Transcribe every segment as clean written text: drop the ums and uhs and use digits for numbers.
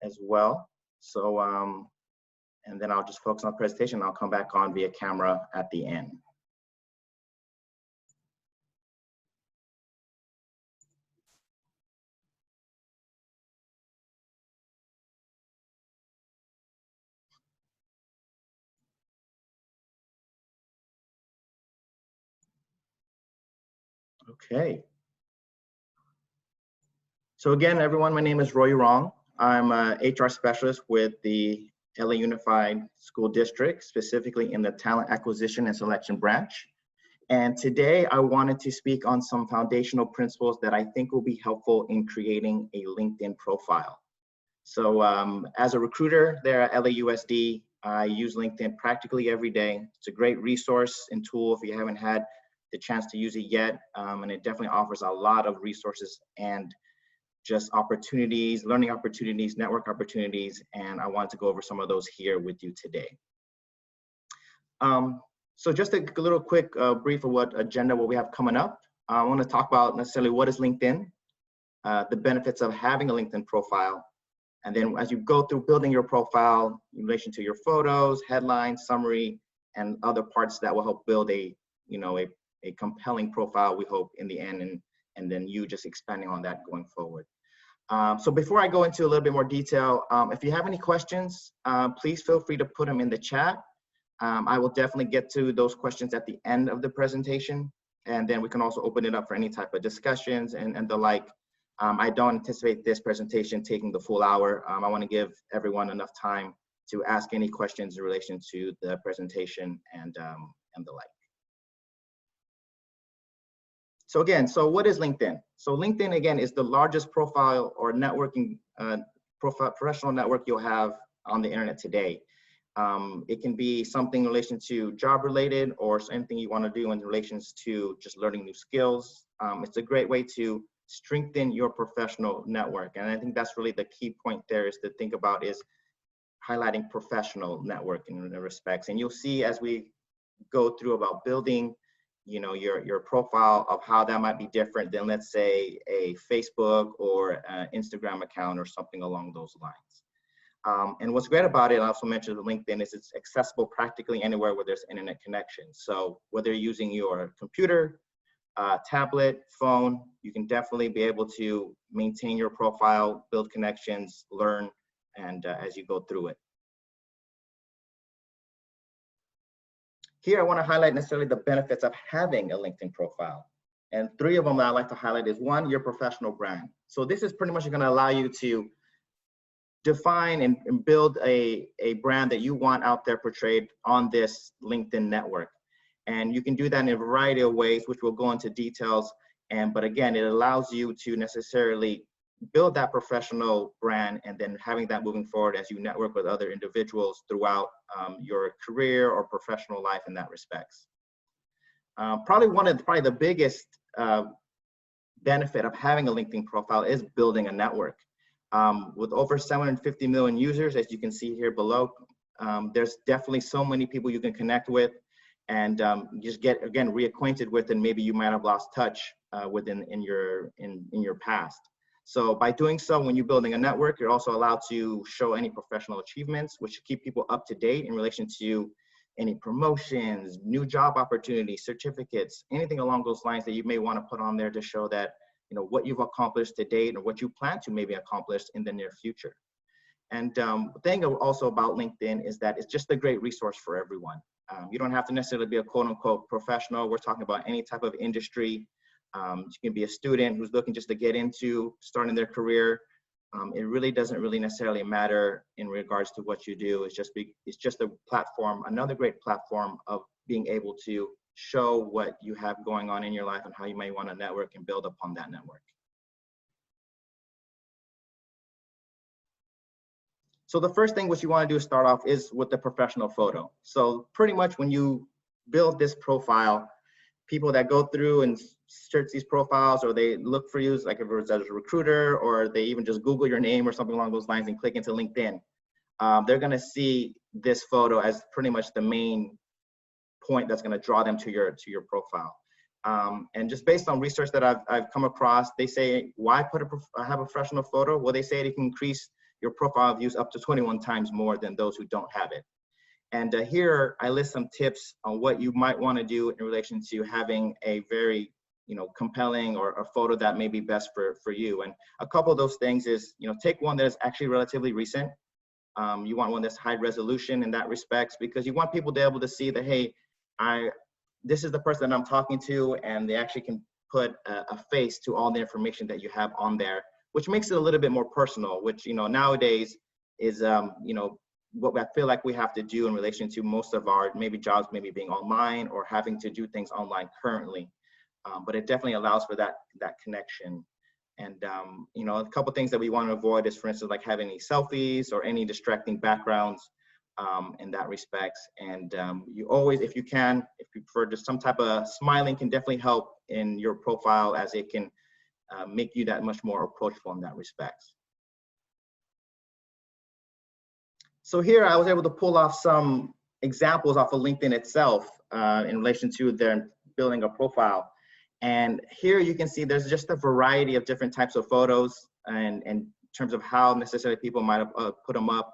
as well. So, and then I'll just focus on the presentation. I'll come back on via camera at the end. Okay. So again, everyone, my name is Roy Rong. I'm a HR specialist with the LA Unified School District, specifically in the Talent Acquisition and Selection branch. And today I wanted to speak on some foundational principles that I think will be helpful in creating a LinkedIn profile. So as a recruiter there at LAUSD, I use LinkedIn practically every day. It's a great resource and tool if you haven't had the chance to use it yet. And it definitely offers a lot of resources and just opportunities, learning opportunities, network opportunities, and I want to go over some of those here with you today. So just a little quick brief of what we have coming up. I want to talk about necessarily what is LinkedIn, the benefits of having a LinkedIn profile, and then as you go through building your profile in relation to your photos, headlines, summary, and other parts that will help build a compelling profile, we hope, in the end, and then you just expanding on that going forward. So before I go into a little bit more detail, if you have any questions, please feel free to put them in the chat. I will definitely get to those questions at the end of the presentation, and then we can also open it up for any type of discussions and the like. I don't anticipate this presentation taking the full hour. I want to give everyone enough time to ask any questions in relation to the presentation and the like. So again, so what is LinkedIn? So LinkedIn, again, is the largest profile or networking professional network you'll have on the internet today. It can be something in relation to job related or anything you want to do in relation to just learning new skills. It's a great way to strengthen your professional network. And I think that's really the key point there is to think about is highlighting professional network in the respects. And you'll see as we go through about building your profile of how that might be different than, let's say, a Facebook or an Instagram account or something along those lines. And what's great about it, I also mentioned with LinkedIn, is it's accessible practically anywhere where there's internet connection. So whether you're using your computer, tablet, phone, you can definitely be able to maintain your profile, build connections, learn, and as you go through it. Here, I want to highlight necessarily the benefits of having a LinkedIn profile. And 3 of them that I like to highlight is 1, your professional brand. So this is pretty much going to allow you to define and build a brand that you want out there portrayed on this LinkedIn network. And you can do that in a variety of ways, which we'll go into details. But again, it allows you to necessarily build that professional brand and then having that moving forward as you network with other individuals throughout your career or professional life in that respects. Probably the biggest benefit of having a LinkedIn profile is building a network. With over 750 million users, as you can see here below, there's definitely so many people you can connect with and just get, again, reacquainted with, and maybe you might have lost touch in your past. So by doing so, when you're building a network, you're also allowed to show any professional achievements, which keep people up to date in relation to any promotions, new job opportunities, certificates, anything along those lines that you may want to put on there to show that, what you've accomplished to date or what you plan to maybe accomplish in the near future. And the thing also about LinkedIn is that it's just a great resource for everyone. You don't have to necessarily be a quote unquote professional. We're talking about any type of industry. You can be a student who's looking just to get into starting their career. It really doesn't necessarily matter in regards to what you do. It's just a platform, another great platform of being able to show what you have going on in your life and how you may want to network and build upon that network. So the first thing which you want to do is start off is with the professional photo. So pretty much when you build this profile, people that go through and search these profiles, or they look for you, like if it was as a recruiter, or they even just Google your name or something along those lines and click into LinkedIn, they're going to see this photo as pretty much the main point that's going to draw them to your profile. And just based on research that I've come across, they say, why have a professional photo? Well, they say it can increase your profile views up to 21 times more than those who don't have it. And here I list some tips on what you might want to do in relation to having a very, compelling or a photo that may be best for you. And a couple of those things is, take one that is actually relatively recent. You want one that's high resolution in that respects, because you want people to be able to see that, hey, this is the person that I'm talking to, and they actually can put a face to all the information that you have on there, which makes it a little bit more personal, which, nowadays is, what I feel like we have to do in relation to most of our maybe jobs, maybe being online or having to do things online currently. But it definitely allows for that connection. And, a couple of things that we want to avoid is, for instance, like having any selfies or any distracting backgrounds in that respects. And you always, if you prefer just some type of smiling, can definitely help in your profile, as it can make you that much more approachable in that respect. So here I was able to pull off some examples off of LinkedIn itself in relation to their building a profile. And here you can see there's just a variety of different types of photos, and in terms of how necessarily people might have put them up.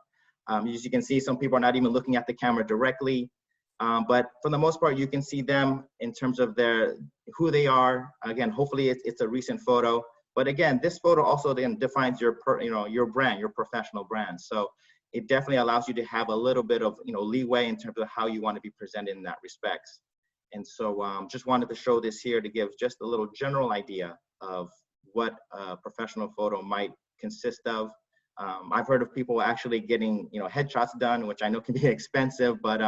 As you can see, some people are not even looking at the camera directly, but for the most part, you can see them in terms of who they are. Again, hopefully it's a recent photo, but again, this photo also then defines your brand, your professional brand. So it definitely allows you to have a little bit of leeway in terms of how you want to be presented in that respects. And so just wanted to show this here to give just a little general idea of what a professional photo might consist of. I've heard of people actually getting headshots done, which I know can be expensive, but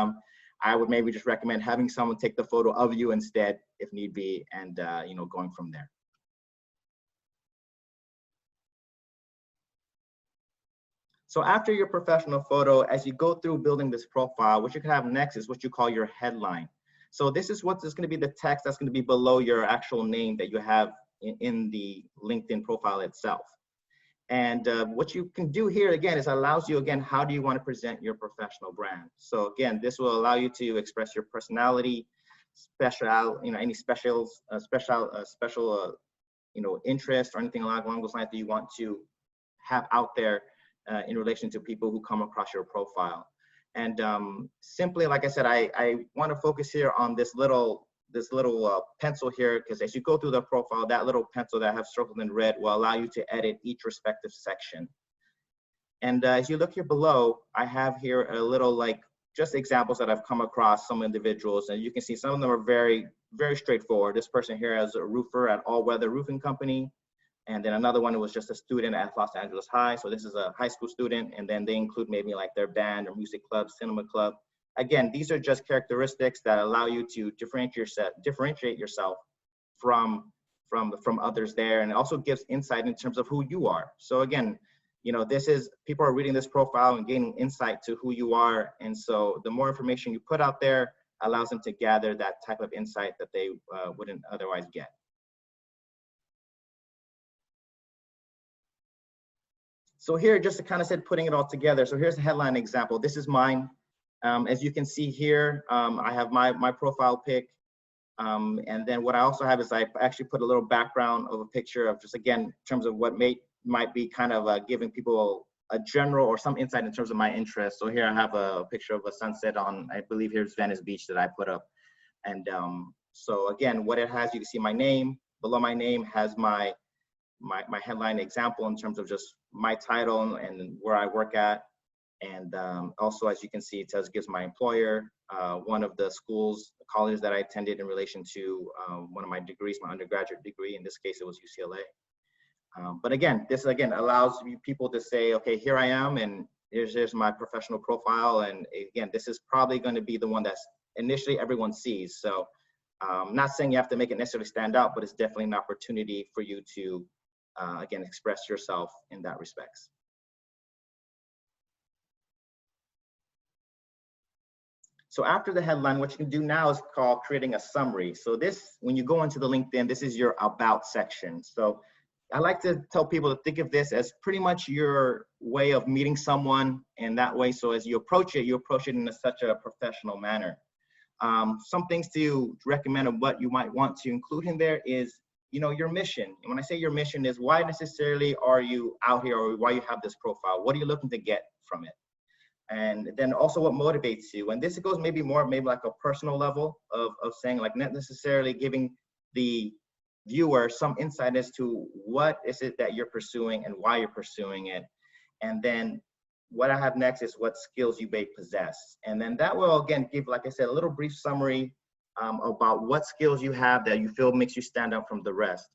I would maybe just recommend having someone take the photo of you instead, if need be, and going from there. So after your professional photo, as you go through building this profile, what you can have next is what you call your headline. So this is what is going to be the text that's going to be below your actual name that you have in the LinkedIn profile itself. And what you can do here, again, is allows you, again, how do you want to present your professional brand? So again, this will allow you to express your personality, any special interest or anything along those lines that you want to have out there in relation to people who come across your profile. And simply, like I said, I want to focus here on this little pencil here, because as you go through the profile, that little pencil that I have circled in red will allow you to edit each respective section. And as you look here below, I have here a little just examples that I've come across some individuals, and you can see some of them are very, very straightforward. This person here is a roofer at All Weather Roofing Company. And then another one was just a student at Los Angeles High. So this is a high school student, and then they include maybe like their band or music club, cinema club. Again, these are just characteristics that allow you to differentiate yourself from others there, and it also gives insight in terms of who you are. So again, this is, people are reading this profile and gaining insight to who you are, and so the more information you put out there allows them to gather that type of insight that they wouldn't otherwise get. So here, just to kind of putting it all together. So here's the headline example. This is mine. As you can see here, I have my profile pic. And then what I also have is I actually put a little background of a picture of just, again, in terms of what might be kind of giving people a general or some insight in terms of my interest. So here I have a picture of a sunset on, I believe here's Venice Beach that I put up. And so again, what it has, you can see my name. Below my name has my headline example in terms of just my title and where I work at. And also, as you can see, it gives my employer, one of the colleges that I attended in relation to one of my degrees, my undergraduate degree. In this case, it was UCLA. But again, this allows people to say, okay, here I am, and here's my professional profile. And again, this is probably going to be the one that's initially everyone sees. So not saying you have to make it necessarily stand out, but it's definitely an opportunity for you to, again, express yourself in that respects. So after the headline, what you can do now is called creating a summary. So this, when you go into the LinkedIn, this is your about section. So I like to tell people to think of this as pretty much your way of meeting someone in that way. So as you approach it in such a professional manner. Some things to recommend of what you might want to include in there is, your mission. And when I say your mission is why necessarily are you out here, or why you have this profile? What are you looking to get from it? And then also what motivates you. And this goes maybe like a personal level of saying, like, not necessarily giving the viewer some insight as to what is it that you're pursuing and why you're pursuing it. And then what I have next is what skills you may possess. And then that will, again, give, like I said, a little brief summary about what skills you have that you feel makes you stand out from the rest.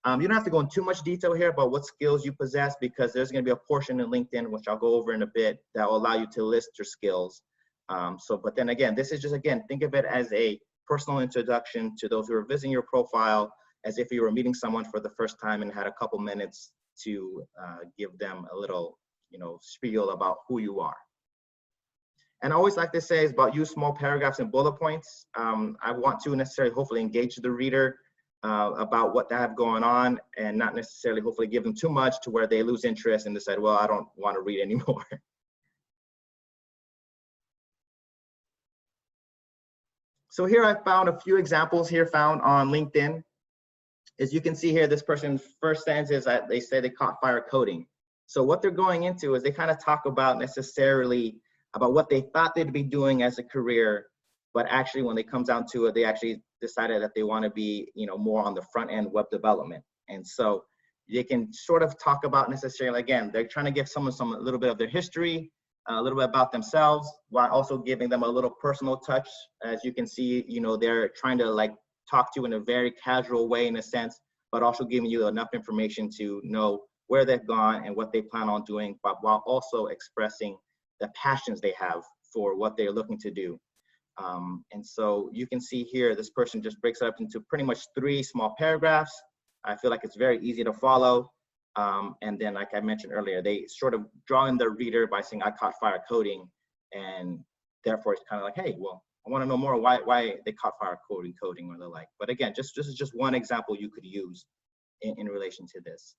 You don't have to go in too much detail here about what skills you possess, because there's going to be a portion in LinkedIn, which I'll go over in a bit, that will allow you to list your skills. But then again, this is just, again, think of it as a personal introduction to those who are visiting your profile, as if you were meeting someone for the first time and had a couple minutes to give them a little, spiel about who you are. And I always like to say is about use small paragraphs and bullet points. I want to necessarily hopefully engage the reader about what they have going on, and not necessarily hopefully give them too much to where they lose interest and decide, well, I don't want to read anymore. So here I found a few examples here found on LinkedIn. As you can see here, this person's first sentence is that they say they caught fire coding. So what they're going into is they kind of talk about necessarily about what they thought they'd be doing as a career, but actually when it comes down to it, they actually decided that they want to be, more on the front end web development. And so they can sort of talk about necessarily, again, they're trying to give someone a little bit of their history, a little bit about themselves, while also giving them a little personal touch. As you can see, they're trying to like talk to you in a very casual way in a sense, but also giving you enough information to know where they've gone and what they plan on doing, but while also expressing the passions they have for what they're looking to do. And so you can see here, this person just breaks it up into pretty much 3 small paragraphs. I feel like it's very easy to follow. And then, like I mentioned earlier, they sort of draw in the reader by saying, I caught fire coding. And therefore it's kind of like, hey, well, I want to know more why they caught fire coding or the like. But again, this is just one example you could use in relation to this.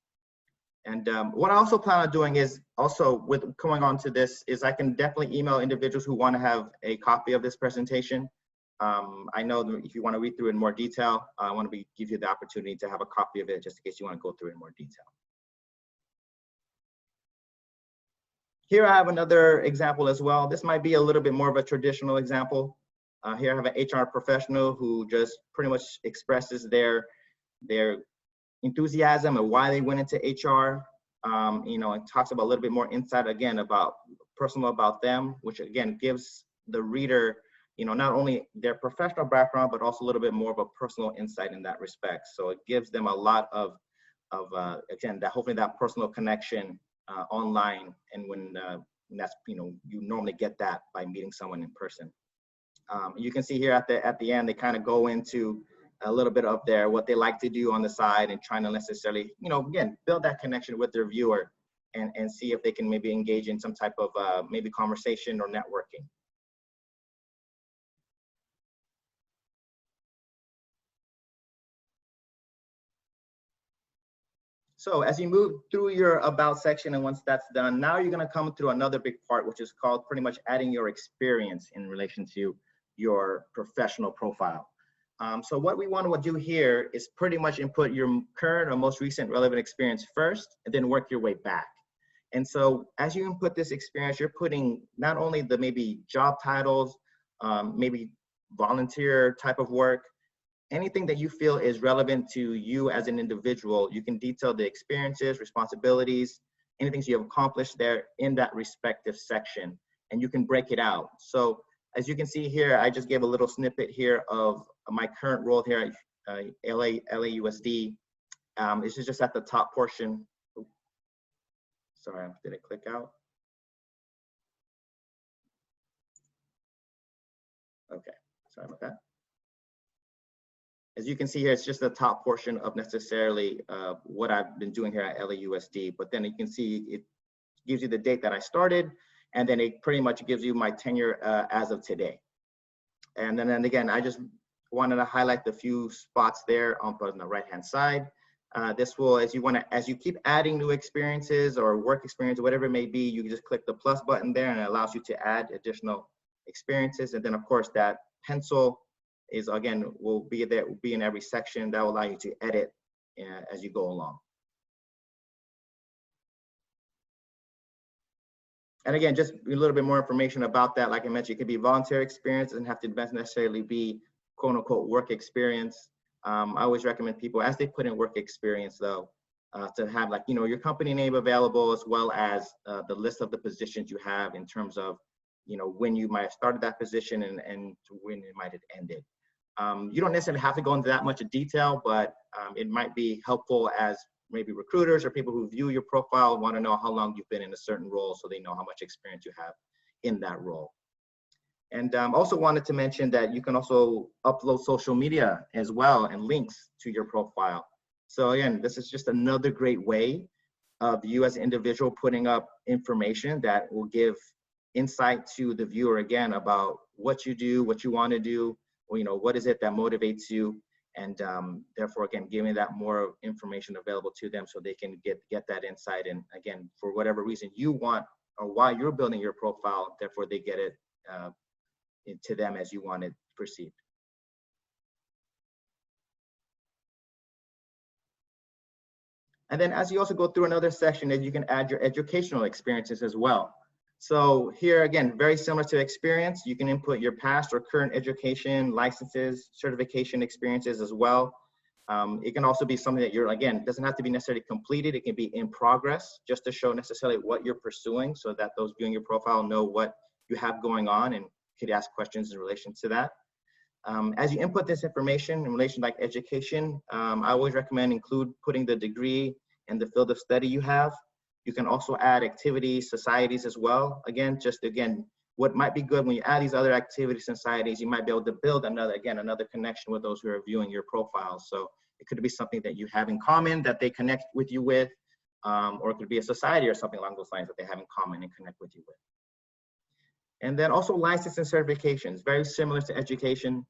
And what I also plan on doing is also with going on to this is I can definitely email individuals who want to have a copy of this presentation. I know that if you want to read through in more detail, I want to give you the opportunity to have a copy of it just in case you want to go through in more detail. Here I have another example as well. This might be a little bit more of a traditional example. Here I have an HR professional who just pretty much expresses their enthusiasm and why they went into HR, and talks about a little bit more insight, again, about personal about them, which again gives the reader, not only their professional background, but also a little bit more of a personal insight in that respect. So it gives them a lot of again, that hopefully that personal connection online, and when that's, you normally get that by meeting someone in person. You can see here at the end, they kind of go into a little bit of what they like to do on the side, and trying to necessarily, again, build that connection with their viewer and see if they can maybe engage in some type of maybe conversation or networking. So as you move through your about section, and once that's done, now you're going to come through another big part, which is called pretty much adding your experience in relation to your professional profile. So what we want to do here is pretty much input your current or most recent relevant experience first, and then work your way back. And so as you input this experience, you're putting not only the maybe job titles, maybe volunteer type of work, anything that you feel is relevant to you as an individual. You can detail the experiences, responsibilities, anything you have accomplished there in that respective section, and you can break it out. So as you can see here, I just gave a little snippet here of my current role here at LAUSD. This is just at the top portion. Sorry, did it click out? Okay, sorry about that. As you can see here, it's just the top portion of necessarily what I've been doing here at LAUSD. But then you can see it gives you the date that I started, and then it pretty much gives you my tenure as of today. And then again, I just wanted to highlight the few spots there on the right-hand side. This will, as you keep adding new experiences or work experience, whatever it may be, you can just click the plus button there, and it allows you to add additional experiences. And then of course that pencil is, again, will be in every section. That will allow you to edit as you go along. And again, just a little bit more information about that. Like I mentioned, it could be voluntary experience. It doesn't have to necessarily be quote unquote work experience. I always recommend people, as they put in work experience though, to have like, your company name available, as well as the list of the positions you have in terms of, when you might have started that position and when it might have ended. You don't necessarily have to go into that much of detail, but it might be helpful as maybe recruiters or people who view your profile want to know how long you've been in a certain role, so they know how much experience you have in that role. And also wanted to mention that you can also upload social media as well and links to your profile. So again, this is just another great way of you as an individual putting up information that will give insight to the viewer again about what you do, what you want to do, or, what is it that motivates you, and therefore again giving that more information available to them so they can get that insight, and again, for whatever reason you want or why you're building your profile, therefore they get it to them as you want it perceived. And then as you also go through another section, that you can add your educational experiences as well. So here again, very similar to experience, you can input your past or current education, licenses, certification experiences as well. It can also be something that again, doesn't have to be necessarily completed. It can be in progress, just to show necessarily what you're pursuing, so that those viewing your profile know what you have going on and could ask questions in relation to that. As you input this information in relation like education, I always recommend putting the degree and the field of study you have. You can also add activities, societies as well. Again, what might be good when you add these other activities, societies, you might be able to build another connection with those who are viewing your profile. So it could be something that you have in common that they connect with you with, or it could be a society or something along those lines that they have in common and connect with you with. And then also license and certifications, very similar to education.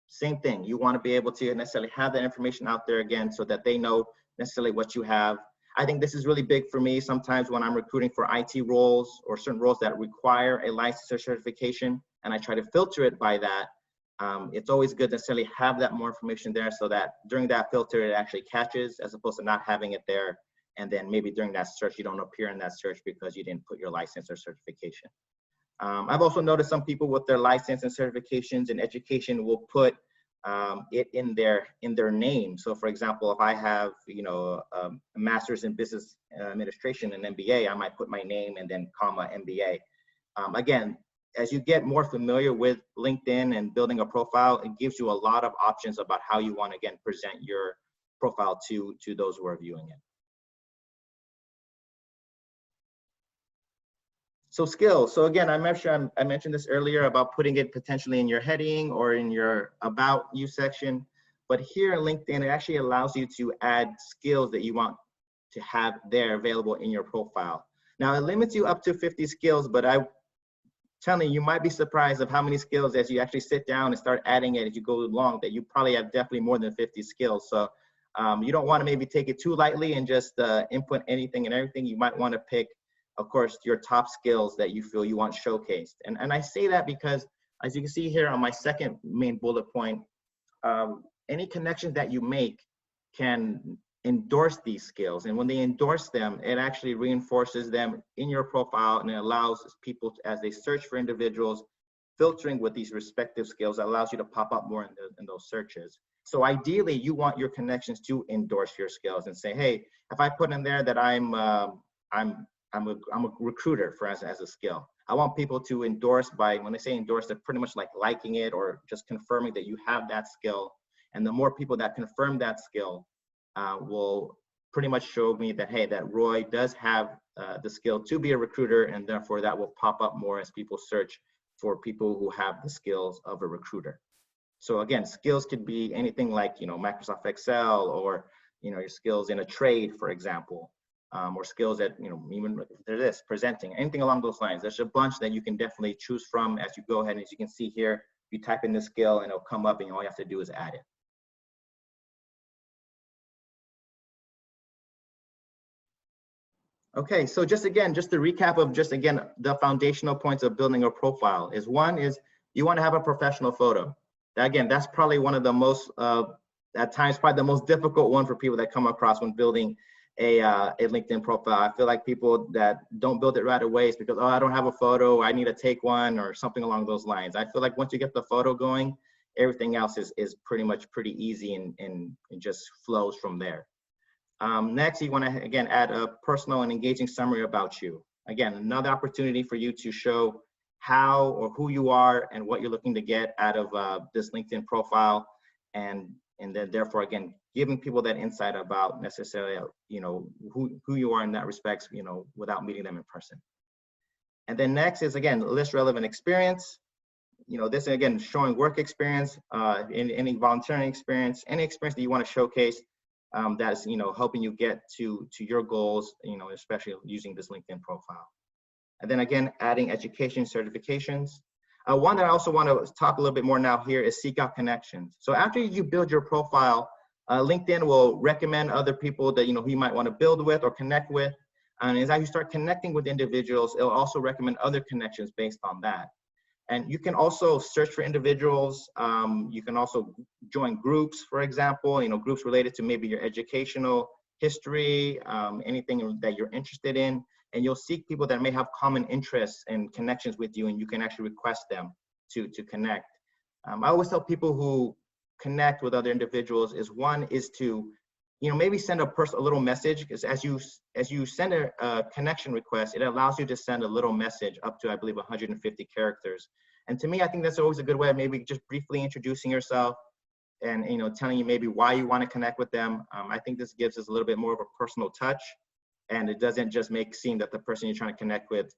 Same thing, you want to be able to necessarily have that information out there again so that they know necessarily what you have. I think this is really big for me sometimes when I'm recruiting for IT roles or certain roles that require a license or certification, and I try to filter it by that. It's always good to necessarily have that more information there so that during that filter it actually catches, as opposed to not having it there, and then maybe during that search you don't appear in that search because you didn't put your license or certification. I've also noticed some people with their license and certifications in education will put it in their name. So for example, if I have a master's in business administration and MBA, I might put my name and then comma MBA. Again, as you get more familiar with LinkedIn and building a profile, it gives you a lot of options about how you want to again present your profile to those who are viewing it. So skills. So again, I mentioned this earlier about putting it potentially in your heading or in your About You section. But here in LinkedIn, it actually allows you to add skills that you want to have there available in your profile. Now, it limits you up to 50 skills, but I'm telling you, you might be surprised of how many skills as you actually sit down and start adding it as you go along, that you probably have definitely more than 50 skills. So you don't want to maybe take it too lightly and just input anything and everything. You might want to pick, of course, your top skills that you feel you want showcased. And I say that because, as you can see here on my second main bullet point, any connections that you make can endorse these skills. And when they endorse them, it actually reinforces them in your profile, and it allows people, as they search for individuals, filtering with these respective skills, that allows you to pop up more in those searches. So ideally, you want your connections to endorse your skills and say, hey, if I put in there that I'm a recruiter as a skill, I want people to endorse by, when they say endorse, they're pretty much like liking it or just confirming that you have that skill. And the more people that confirm that skill will pretty much show me that, hey, that Roy does have the skill to be a recruiter, and therefore that will pop up more as people search for people who have the skills of a recruiter. So again, skills could be anything like, Microsoft Excel, or, your skills in a trade, for example. Or skills that, even this, presenting, anything along those lines. There's a bunch that you can definitely choose from as you go ahead. And as you can see here, you type in the skill and it'll come up, and all you have to do is add it. Okay, so just to recap of the foundational points of building a profile is, one is you want to have a professional photo. Again, that's probably one of the most at times probably the most difficult one for people that come across when building a LinkedIn profile. I feel like people that don't build it right away is because, oh, I don't have a photo, I need to take one, or something along those lines. I feel like once you get the photo going, everything else is pretty much pretty easy and just flows from there. Next, you want to, again, add a personal and engaging summary about you. Again, another opportunity for you to show how or who you are and what you're looking to get out of this LinkedIn profile. And then therefore, again, giving people that insight about necessarily, who you are in that respect, without meeting them in person. And then next is, again, list relevant experience. This, again, showing work experience, in any volunteering experience, any experience that you want to showcase, that's, helping you get to your goals, especially using this LinkedIn profile. And then again, adding education certifications. One that I also want to talk a little bit more now here is seek out connections. So after you build your profile, LinkedIn will recommend other people that, who you might want to build with or connect with. And as you start connecting with individuals, it'll also recommend other connections based on that. And you can also search for individuals. You can also join groups, for example, groups related to maybe your educational history, anything that you're interested in. And you'll seek people that may have common interests and connections with you, and you can actually request them to connect. I always tell people who connect with other individuals is to, maybe send a little message, because as you send a connection request, it allows you to send a little message up to, I believe, 150 characters. And to me, I think that's always a good way of maybe just briefly introducing yourself and, telling you maybe why you want to connect with them. I think this gives us a little bit more of a personal touch. And it doesn't just seem that the person you're trying to connect with,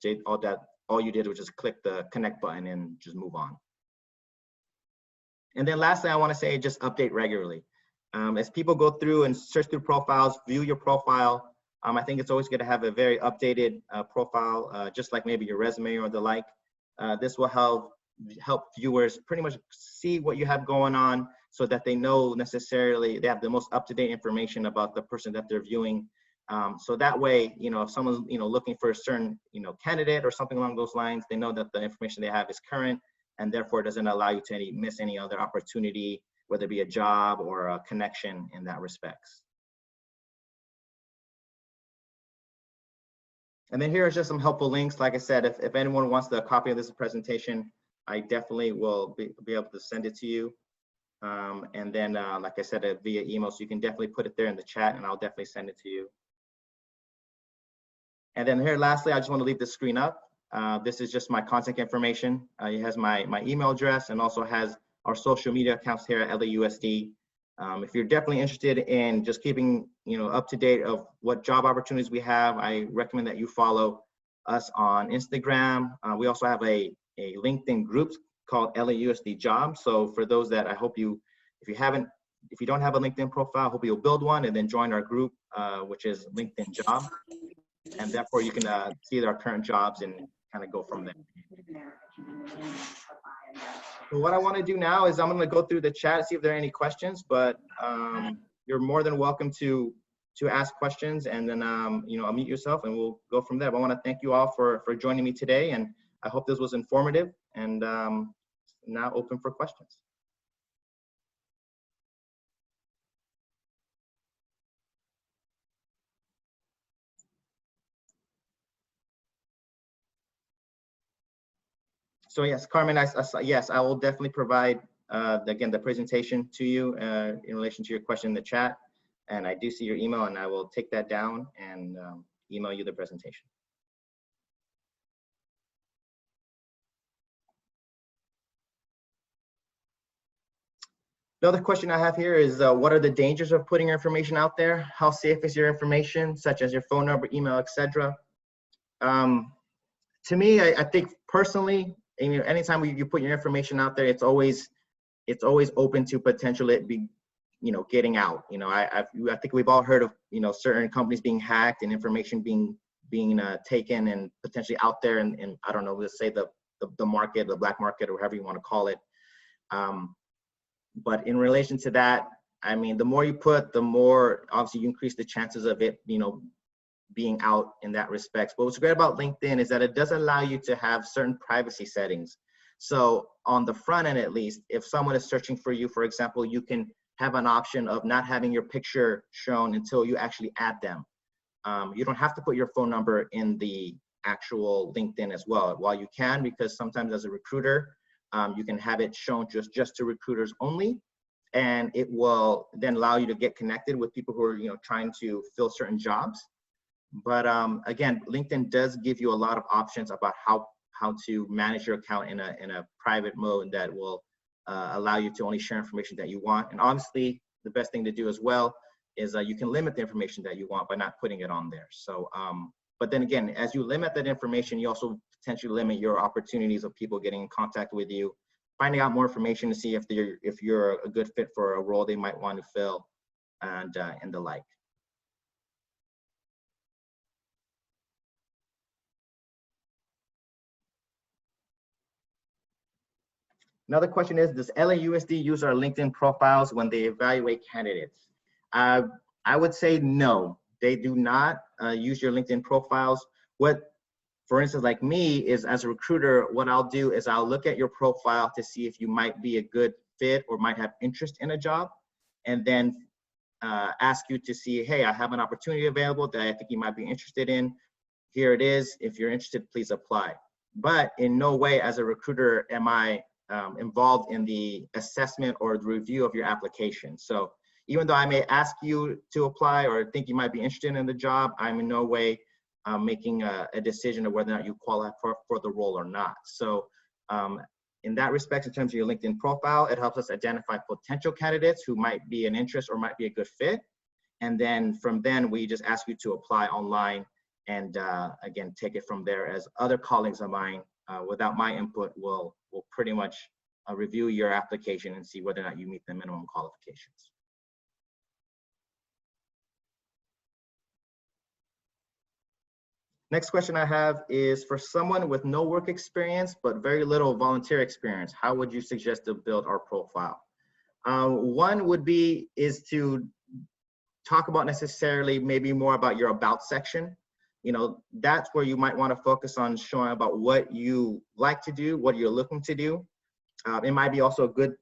all you did was just click the connect button and just move on. And then lastly, I want to say just update regularly. As people go through and search through profiles, view your profile, I think it's always good to have a very updated profile, just like maybe your resume or the like. This will help viewers pretty much see what you have going on, so that they know necessarily they have the most up-to-date information about the person that they're viewing. So that way, if someone's, looking for a certain, candidate or something along those lines, they know that the information they have is current, and therefore it doesn't allow you to miss any other opportunity, whether it be a job or a connection in that respects. And then here are just some helpful links. Like I said, if anyone wants a copy of this presentation, I definitely will be able to send it to you. And then, like I said, via email, so you can definitely put it there in the chat, and I'll definitely send it to you. And then here, lastly, I just want to leave the screen up. This is just my contact information. It has my email address, and also has our social media accounts here at LAUSD. If you're definitely interested in just keeping up to date of what job opportunities we have, I recommend that you follow us on Instagram. We also have a LinkedIn group called LAUSD Jobs. So for those that, I hope you, if you don't have a LinkedIn profile, I hope you'll build one and then join our group, which is LinkedIn Job. And therefore you can see our current jobs and kind of go from there. So what I want to do now is I'm going to go through the chat, see if there are any questions, but you're more than welcome to ask questions, and then unmute yourself and we'll go from there. But I want to thank you all for joining me today, and I hope this was informative, and now open for questions. So yes, Carmen, yes, I will definitely provide, again, the presentation to you in relation to your question in the chat. And I do see your email, and I will take that down and email you the presentation. Another question I have here is, what are the dangers of putting your information out there? How safe is your information, such as your phone number, email, etc.? To me, I think personally, anytime you put your information out there, it's always open to potentially it be, getting out. I think we've all heard of, certain companies being hacked and information being taken and potentially out there, and I don't know, let's say the market, the black market, or whatever you want to call it. But in relation to that, I mean, the more you put, the more obviously you increase the chances of it, being out in that respect. But what's great about LinkedIn is that it does allow you to have certain privacy settings. So on the front end, at least, if someone is searching for you, for example, you can have an option of not having your picture shown until you actually add them. You don't have to put your phone number in the actual LinkedIn as well. While you can, because sometimes as a recruiter, you can have it shown just to recruiters only, and it will then allow you to get connected with people who are trying to fill certain jobs. But again, LinkedIn does give you a lot of options about how to manage your account in a private mode that will allow you to only share information that you want. And obviously, the best thing to do as well is you can limit the information that you want by not putting it on there. So, but then again, as you limit that information, you also potentially limit your opportunities of people getting in contact with you, finding out more information to see if you're a good fit for a role they might want to fill, and the like. Another question is, does LAUSD use our LinkedIn profiles when they evaluate candidates? I would say no, they do not use your LinkedIn profiles. What, for instance, like me, is as a recruiter, what I'll do is I'll look at your profile to see if you might be a good fit or might have interest in a job, and then ask you to see, hey, I have an opportunity available that I think you might be interested in. Here it is. If you're interested, please apply. But in no way as a recruiter am I involved in the assessment or the review of your application. So even though I may ask you to apply or think you might be interested in the job, I'm in no way making a decision of whether or not you qualify for the role or not. So in that respect, in terms of your LinkedIn profile, it helps us identify potential candidates who might be an interest or might be a good fit. And then from then, we just ask you to apply online, and again, take it from there, as other colleagues of mine, without my input, will pretty much review your application and see whether or not you meet the minimum qualifications. Next question I have is, for someone with no work experience but very little volunteer experience, how would you suggest to build our profile? One would be to talk about necessarily maybe more about your about section. That's where you might want to focus on showing about what you like to do, what you're looking to do. It might be also a good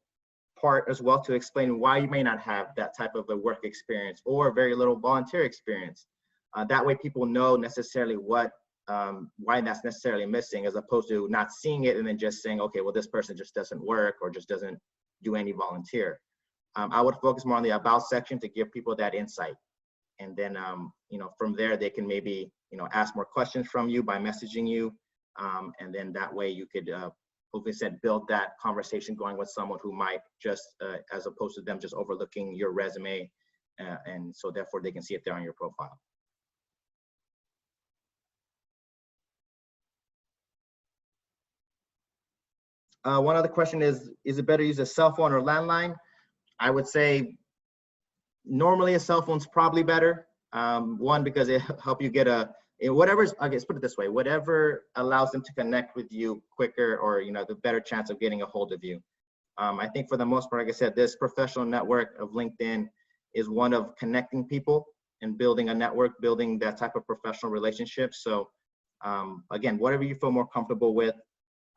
part as well to explain why you may not have that type of a work experience or very little volunteer experience. That way people know necessarily why that's necessarily missing, as opposed to not seeing it and then just saying, okay, well, this person just doesn't work or just doesn't do any volunteer. I would focus more on the about section to give people that insight. And then, from there, they can maybe, ask more questions from you by messaging you. And then that way you could, hopefully build that conversation going with someone who might just, as opposed to them just overlooking your resume. And so therefore they can see it there on your profile. One other question is it better to use a cell phone or landline? I would say normally a cell phone's probably better. One, because it help you get I guess put it this way, whatever allows them to connect with you quicker, or the better chance of getting a hold of you. I think for the most part, like I said, this professional network of LinkedIn is one of connecting people and building a network, building that type of professional relationship. So again, whatever you feel more comfortable with.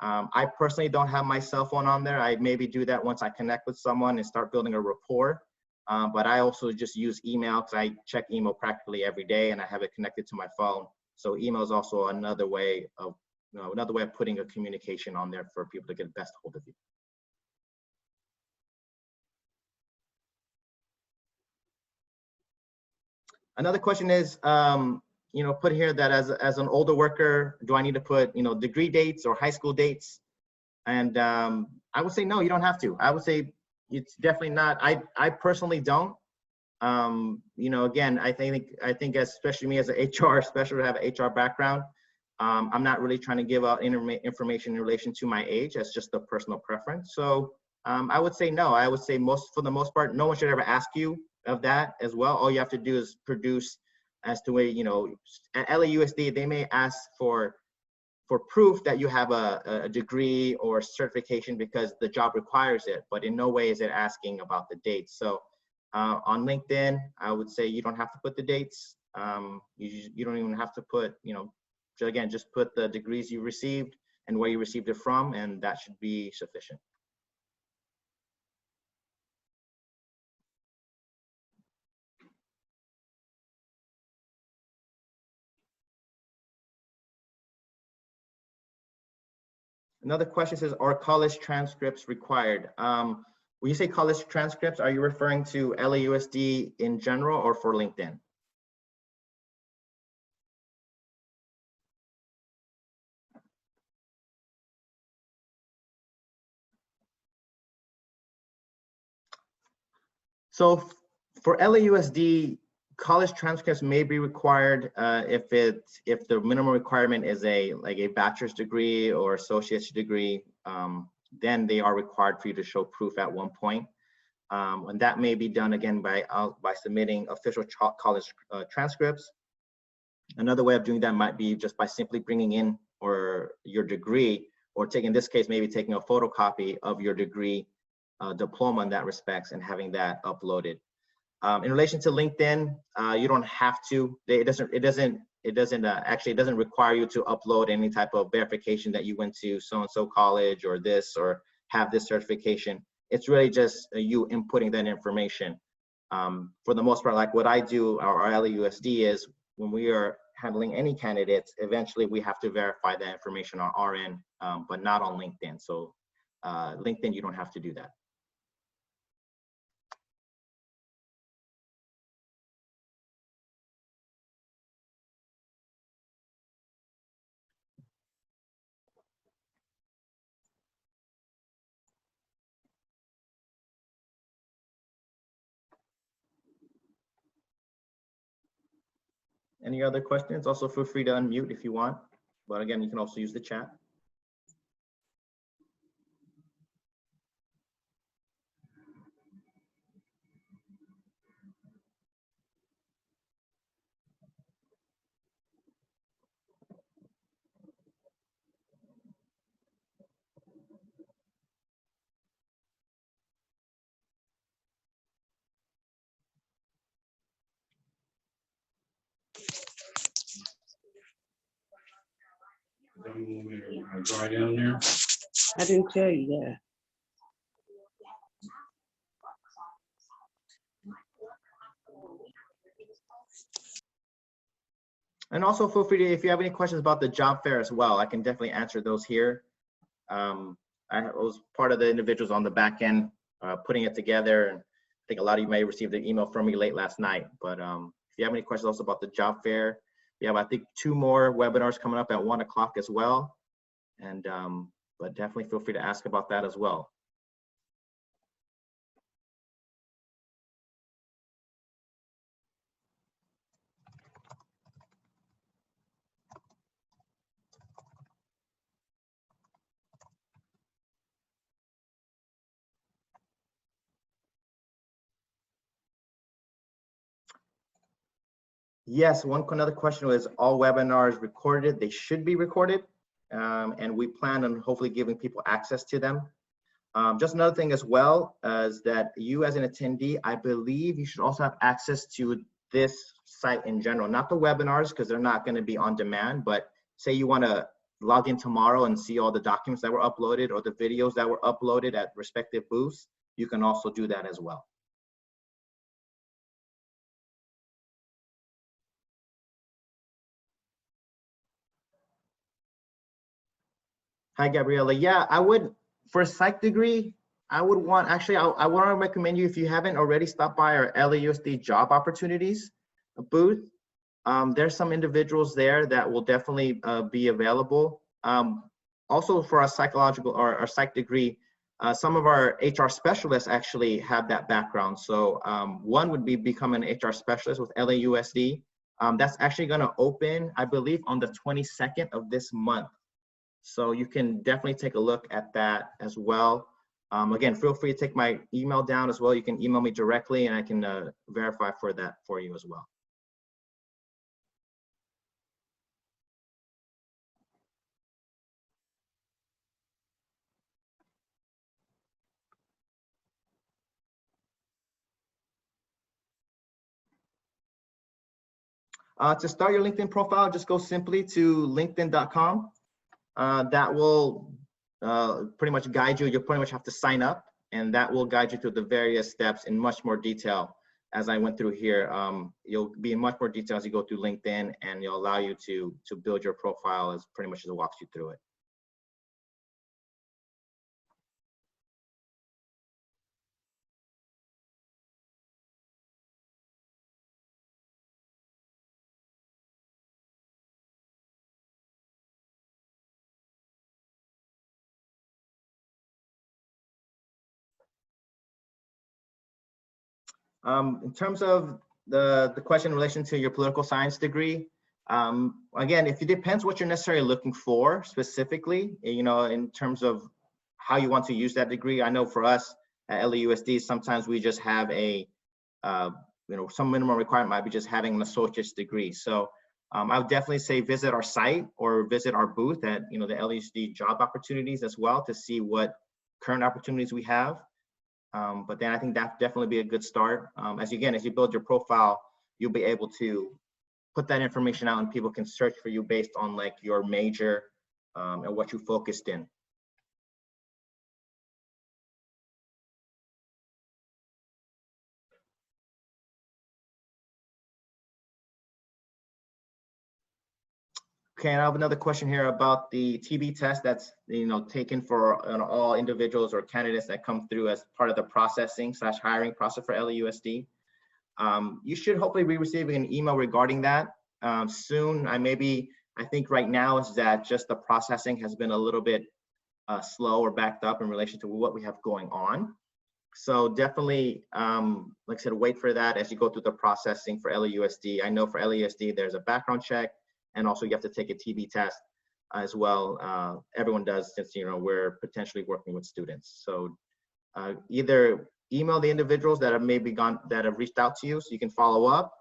I personally don't have my cell phone on there. I maybe do that once I connect with someone and start building a rapport. But I also just use email, because I check email practically every day and I have it connected to my phone. So email is also another way of putting a communication on there for people to get the best hold of you. Another question is, put here that as an older worker, do I need to put, degree dates or high school dates? And I would say, no, you don't have to. I would say it's definitely not. I personally don't. Again, I think especially me as an HR specialist, have an HR background, I'm not really trying to give out information in relation to my age. That's just a personal preference. So I would say no. I would say for the most part, no one should ever ask you of that as well. All you have to do is produce, as to where, at LAUSD, they may ask for proof that you have a degree or certification because the job requires it, but in no way is it asking about the dates. So on LinkedIn, I would say you don't have to put the dates. You don't even have to put, again, just put the degrees you received and where you received it from, and that should be sufficient. Another question says, are college transcripts required? When you say college transcripts, are you referring to LAUSD in general or for LinkedIn? So for LAUSD, college transcripts may be required if the minimum requirement is like a bachelor's degree or associate's degree. Then they are required for you to show proof at one point. And that may be done again by submitting official college transcripts. Another way of doing that might be just by simply bringing in your degree, or in this case, maybe taking a photocopy of your degree diploma in that respects and having that uploaded. In relation to LinkedIn, you don't have to. It doesn't require you to upload any type of verification that you went to so-and-so college or this or have this certification. It's really just you inputting that information. For the most part, like what I do, our LAUSD is when we are handling any candidates, eventually we have to verify that information on our end, but not on LinkedIn. So LinkedIn, you don't have to do that. Any other questions? Also feel free to unmute if you want, but again, you can also use the chat. Dry down there. I didn't tell you that. And also feel free to, if you have any questions about the job fair as well, I can definitely answer those here. I was part of the individuals on the back end putting it together, and I think a lot of you may have received an email from me late last night. But if you have any questions also about the job fair, we have, I think, 2 more webinars coming up at 1 o'clock as well. And but definitely feel free to ask about that as well. Yes, another question was, all webinars recorded? They should be recorded, and we plan on hopefully giving people access to them. Just another thing as well is that you as an attendee, I believe you should also have access to this site in general, not the webinars because they're not going to be on demand, but say you want to log in tomorrow and see all the documents that were uploaded or the videos that were uploaded at respective booths, you can also do that as well. Hi, Gabriella. Yeah, I would, for a psych degree, I would want, actually, I want to recommend you, if you haven't already, stop by our LAUSD job opportunities booth. There's some individuals there that will definitely be available. Also for our psychological or our psych degree, some of our HR specialists actually have that background. So one would be become an HR specialist with LAUSD. That's actually going to open, I believe, on the 22nd of this month. So you can definitely take a look at that as well. Again, feel free to take my email down as well. You can email me directly and I can verify for that for you as well. To start your LinkedIn profile, just go simply to linkedin.com. That will pretty much guide you. You'll pretty much have to sign up, and that will guide you through the various steps in much more detail. As I went through here, you'll be in much more detail as you go through LinkedIn, and it'll allow you to build your profile as pretty much as it walks you through it. In terms of the question in relation to your political science degree, again, if it depends what you're necessarily looking for specifically, in terms of how you want to use that degree. I know for us at LAUSD, sometimes we just have some minimum requirement might be just having an associate's degree. So I would definitely say visit our site or visit our booth at the LAUSD job opportunities as well to see what current opportunities we have. But then I think that definitely be a good start. As you build your profile, you'll be able to put that information out and people can search for you based on like your major and what you focused in. Okay, and I have another question here about the TB test that's taken for all individuals or candidates that come through as part of the processing/hiring process for LAUSD. You should hopefully be receiving an email regarding that soon. I think right now is that just the processing has been a little bit slow or backed up in relation to what we have going on. So definitely, like I said, wait for that as you go through the processing for LAUSD. I know for LAUSD, there's a background check, and also you have to take a TB test as well. Everyone does, since we're potentially working with students. So either email the individuals that have reached out to you so you can follow up,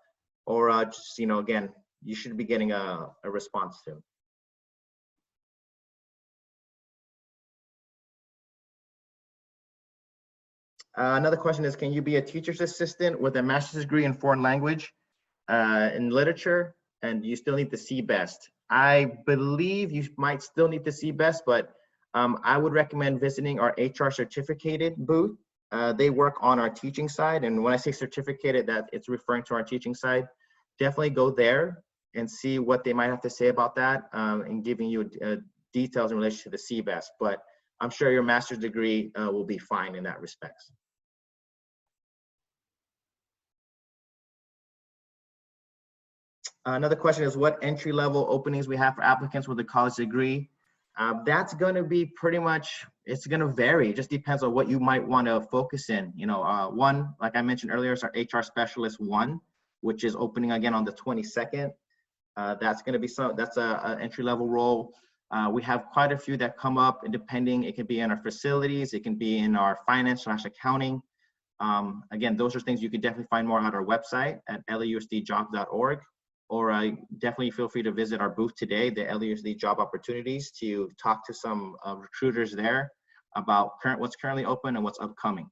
or just again, you should be getting a response soon. Another question is, can you be a teacher's assistant with a master's degree in foreign language in literature, and you still need the CBEST? I believe you might still need the CBEST, but I would recommend visiting our HR certificated booth. They work on our teaching side, and when I say certificated, that it's referring to our teaching side. Definitely go there and see what they might have to say about that and giving you details in relation to the CBEST. But I'm sure your master's degree will be fine in that respect. Another question is what entry-level openings we have for applicants with a college degree. That's going to be pretty much, it's going to vary. It just depends on what you might want to focus in. One, like I mentioned earlier, is our HR specialist 1, which is opening again on the 22nd. That's going to be that's an entry-level role. We have quite a few that come up, and depending, it can be in our facilities, it can be in our finance/accounting. Again, those are things you can definitely find more on our website at lausdjobs.org. Or definitely feel free to visit our booth today, the LAUSD Job Opportunities, to talk to some recruiters there about what's currently open and what's upcoming.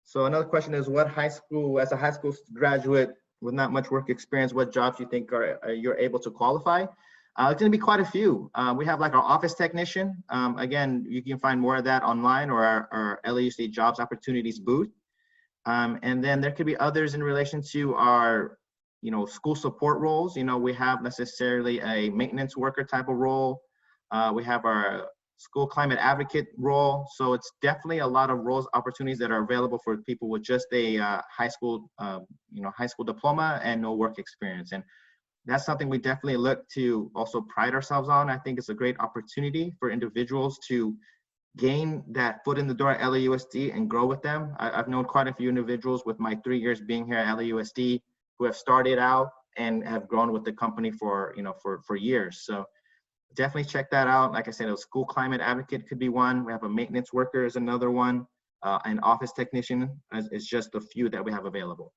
So another question is, as a high school graduate with not much work experience, what jobs you think you're able to qualify? It's going to be quite a few. We have like our office technician. Again, you can find more of that online or our LAUSD Jobs Opportunities booth. And then there could be others in relation to our, school support roles. We have necessarily a maintenance worker type of role. We have our school climate advocate role. So it's definitely a lot of roles, opportunities that are available for people with just a high school diploma and no work experience. And that's something we definitely look to also pride ourselves on. I think it's a great opportunity for individuals to gain that foot in the door at LAUSD and grow with them. I've known quite a few individuals with my 3 years being here at LAUSD who have started out and have grown with the company for years. So definitely check that out. Like I said, a school climate advocate could be one. We have a maintenance worker is another one. An office technician is just a few that we have available.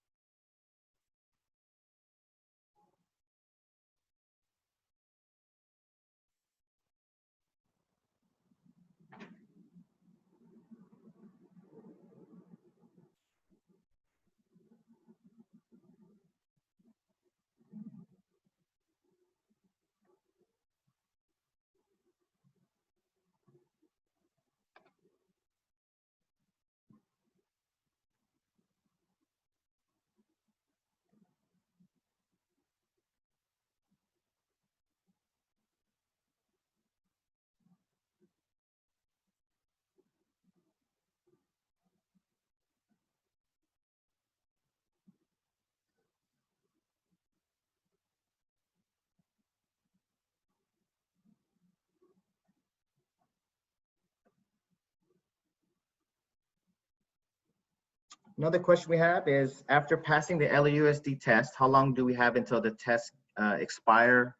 Another question we have is, after passing the LAUSD test, how long do we have until the test expire?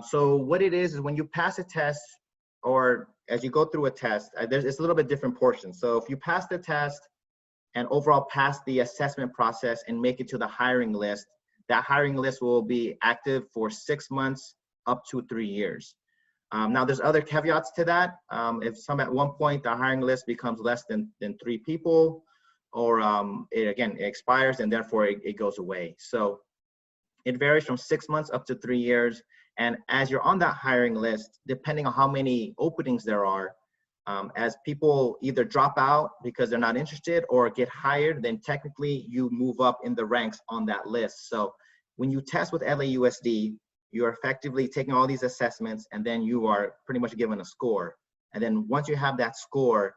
So what it is when you pass a test, or as you go through a test, it's a little bit different portions. So if you pass the test and overall pass the assessment process and make it to the hiring list, that hiring list will be active for 6 months up to 3 years. Now there's other caveats to that. If at one point the hiring list becomes less than 3 people, or it expires and therefore it goes away. So it varies from 6 months up to 3 years. And as you're on that hiring list, depending on how many openings there are, as people either drop out because they're not interested or get hired, then technically you move up in the ranks on that list. So when you test with LAUSD, you're effectively taking all these assessments and then you are pretty much given a score. And then once you have that score,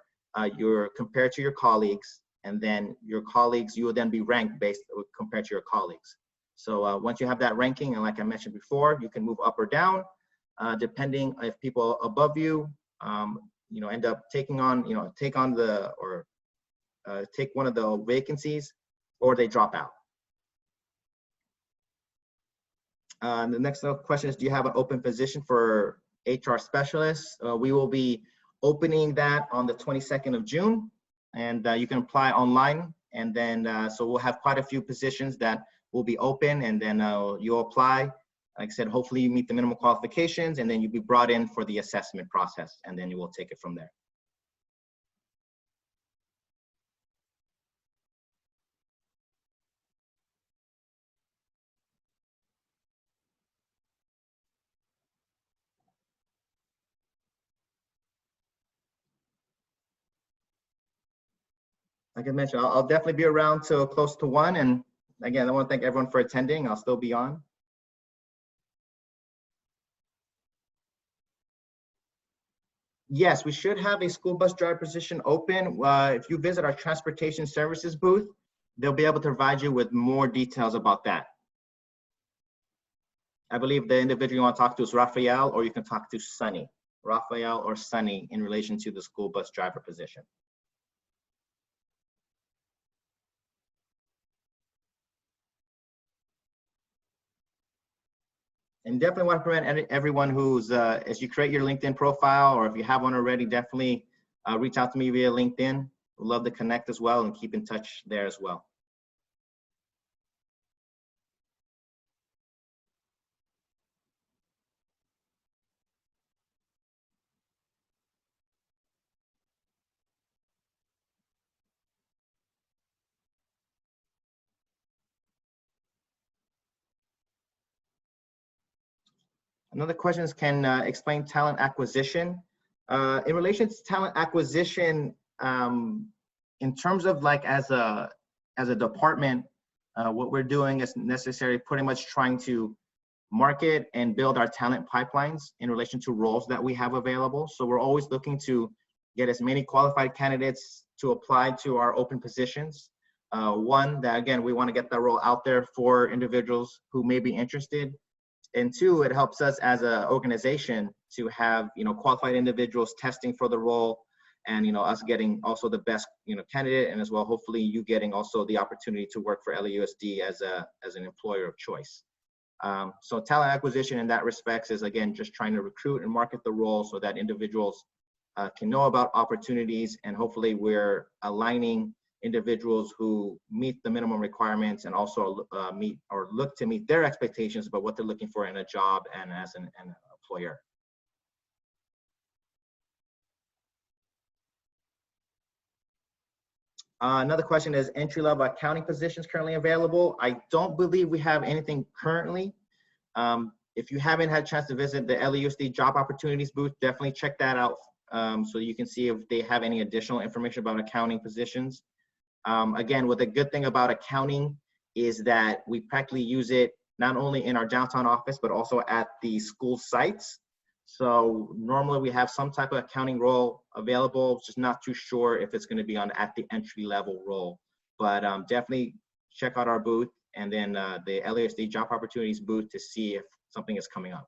you're compared to your colleagues, and then your colleagues, you will then be ranked based compared to your colleagues. So once you have that ranking, and like I mentioned before, you can move up or down, depending if people above you, end up taking on, take one of the vacancies, or they drop out. The next question is, do you have an open position for HR specialists? We will be opening that on the 22nd of June, and you can apply online. And then, so we'll have quite a few positions that will be open, and then you'll apply. Like I said, hopefully you meet the minimum qualifications, and then you'll be brought in for the assessment process, and then you will take it from there. Like I mentioned, I'll definitely be around till close to 1. And again, I want to thank everyone for attending. I'll still be on. Yes, we should have a school bus driver position open. If you visit our transportation services booth, they'll be able to provide you with more details about that. I believe the individual you want to talk to is Raphael, or you can talk to Sunny. Raphael or Sunny in relation to the school bus driver position. And definitely want to prevent everyone who's, as you create your LinkedIn profile, or if you have one already, definitely reach out to me via LinkedIn. We'd love to connect as well and keep in touch there as well. Another question is, can explain talent acquisition. In relation to talent acquisition, in terms of like as a department, what we're doing is necessarily pretty much trying to market and build our talent pipelines in relation to roles that we have available. So we're always looking to get as many qualified candidates to apply to our open positions. One, that again, we want to get that role out there for individuals who may be interested. And two, it helps us as an organization to have, qualified individuals testing for the role, and, us getting also the best, candidate, and as well, hopefully you getting also the opportunity to work for LAUSD as an employer of choice. So talent acquisition in that respect is, again, just trying to recruit and market the role so that individuals can know about opportunities, and hopefully we're aligning individuals who meet the minimum requirements and also meet or look to meet their expectations about what they're looking for in a job and as an employer. Another question is, entry-level accounting positions currently available? I don't believe we have anything currently. If you haven't had a chance to visit the LAUSD job opportunities booth, definitely check that out so you can see if they have any additional information about accounting positions. Again, what the good thing about accounting is that we practically use it not only in our downtown office, but also at the school sites. So normally we have some type of accounting role available, just not too sure if it's going to be at the entry level role. But definitely check out our booth, and then the LAUSD job opportunities booth to see if something is coming up.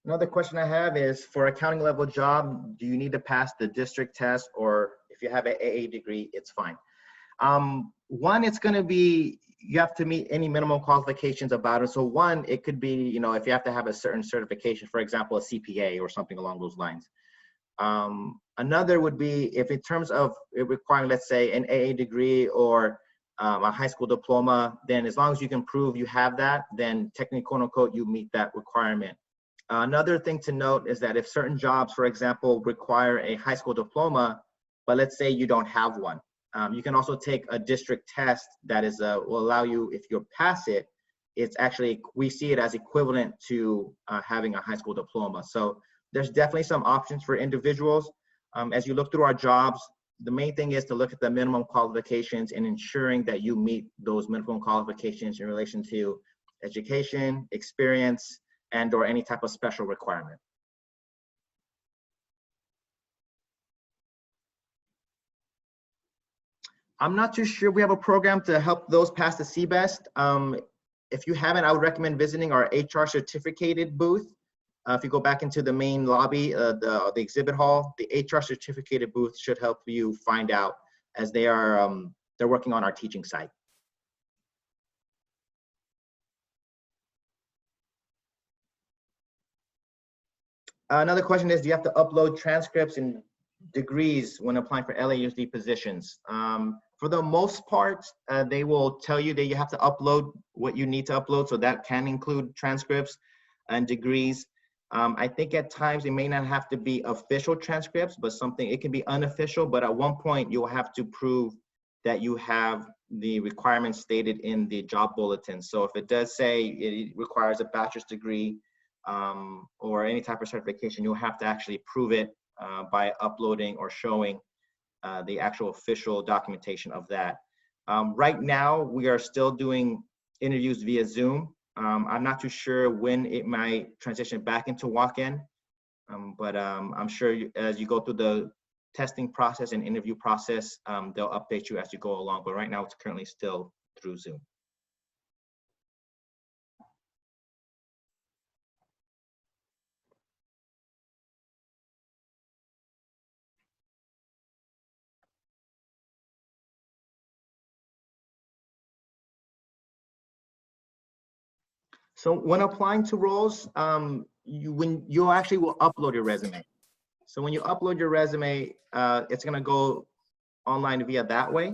Another question I have is, for accounting level job, do you need to pass the district test, or if you have an AA degree, it's fine? One, it's going to be, you have to meet any minimum qualifications about it. So one, it could be, if you have to have a certain certification, for example, a CPA or something along those lines. Another would be if in terms of it requiring, let's say, an AA degree or a high school diploma, then as long as you can prove you have that, then technically, quote unquote, you meet that requirement. Another thing to note is that if certain jobs, for example, require a high school diploma, but let's say you don't have one, you can also take a district test that is will allow you, if you pass it, it's actually, we see it as equivalent to having a high school diploma. So there's definitely some options for individuals. As you look through our jobs, the main thing is to look at the minimum qualifications and ensuring that you meet those minimum qualifications in relation to education, experience, and or any type of special requirement. I'm not too sure we have a program to help those pass the CBEST. If you haven't, I would recommend visiting our HR certificated booth. If you go back into the main lobby, the exhibit hall, the HR certificated booth should help you find out, as they are they're working on our teaching site. Another question is, do you have to upload transcripts and degrees when applying for LAUSD positions? For the most part, they will tell you that you have to upload what you need to upload, so that can include transcripts and degrees. I think at times it may not have to be official transcripts, but it can be unofficial, but at one point you'll have to prove that you have the requirements stated in the job bulletin. So if it does say it requires a bachelor's degree or any type of certification, you'll have to actually prove it by uploading or showing the actual official documentation of that. Right now, we are still doing interviews via Zoom. I'm not too sure when it might transition back into walk-in, but I'm sure as you go through the testing process and interview process, they'll update you as you go along. But right now, it's currently still through Zoom. So when applying to roles, you actually will upload your resume. So when you upload your resume, it's gonna go online via that way,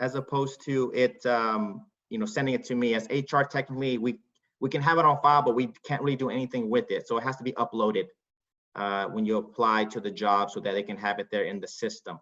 as opposed to it, sending it to me as HR. Technically, we can have it on file, but we can't really do anything with it. So it has to be uploaded when you apply to the job, so that they can have it there in the system.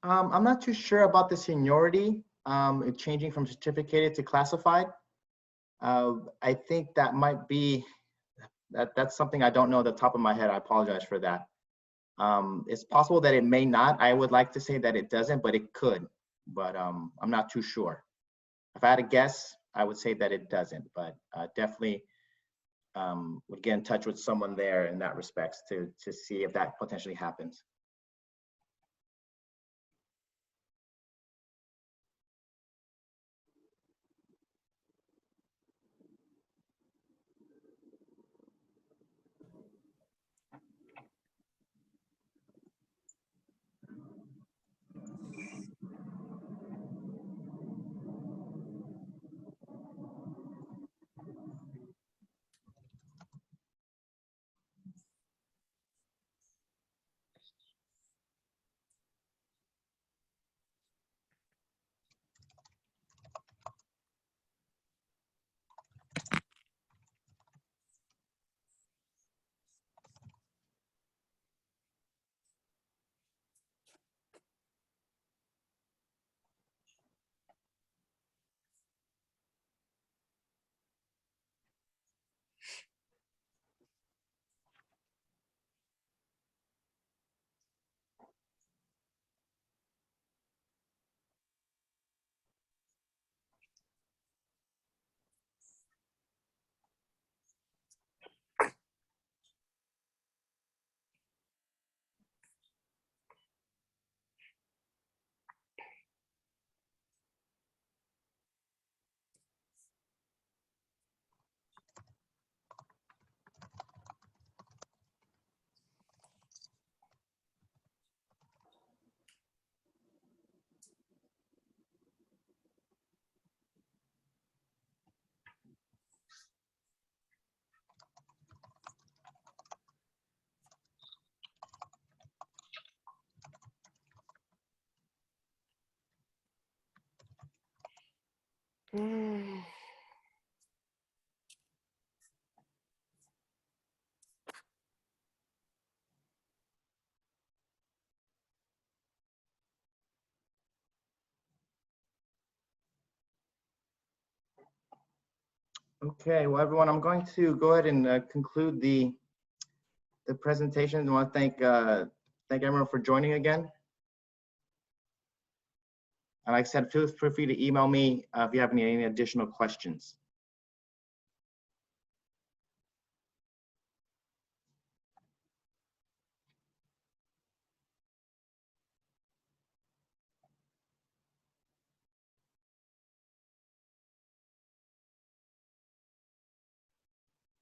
I'm not too sure about the seniority, changing from certificated to classified. I think that might be, that's something I don't know at the top of my head. I apologize for that. It's possible that it may not. I would like to say that it doesn't, but it could. But I'm not too sure. If I had to guess, I would say that it doesn't, but definitely would get in touch with someone there in that respects to see if that potentially happens. Mm. Okay, well, everyone, I'm going to go ahead and conclude the presentation. I want to thank everyone for joining again. And like I said, feel free to email me if you have any additional questions.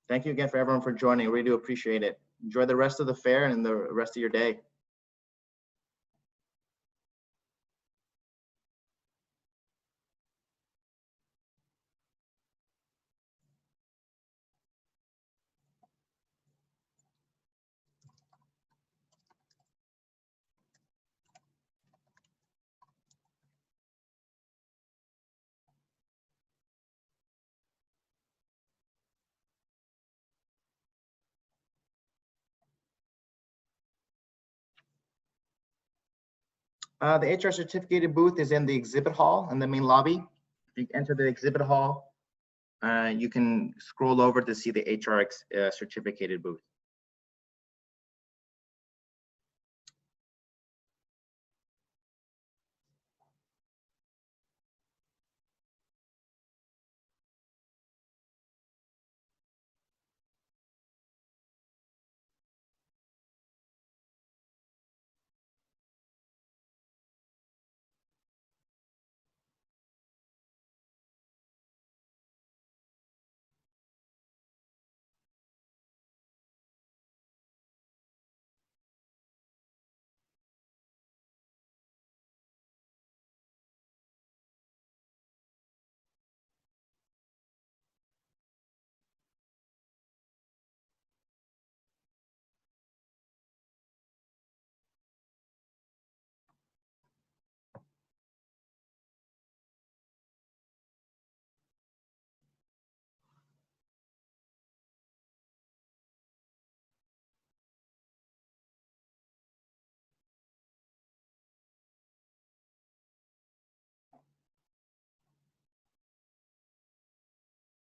Thank you again for everyone for joining. I really do appreciate it. Enjoy the rest of the fair and the rest of your day. The HR certificated booth is in the exhibit hall in the main lobby. If you enter the exhibit hall, you can scroll over to see the HR certificated booth.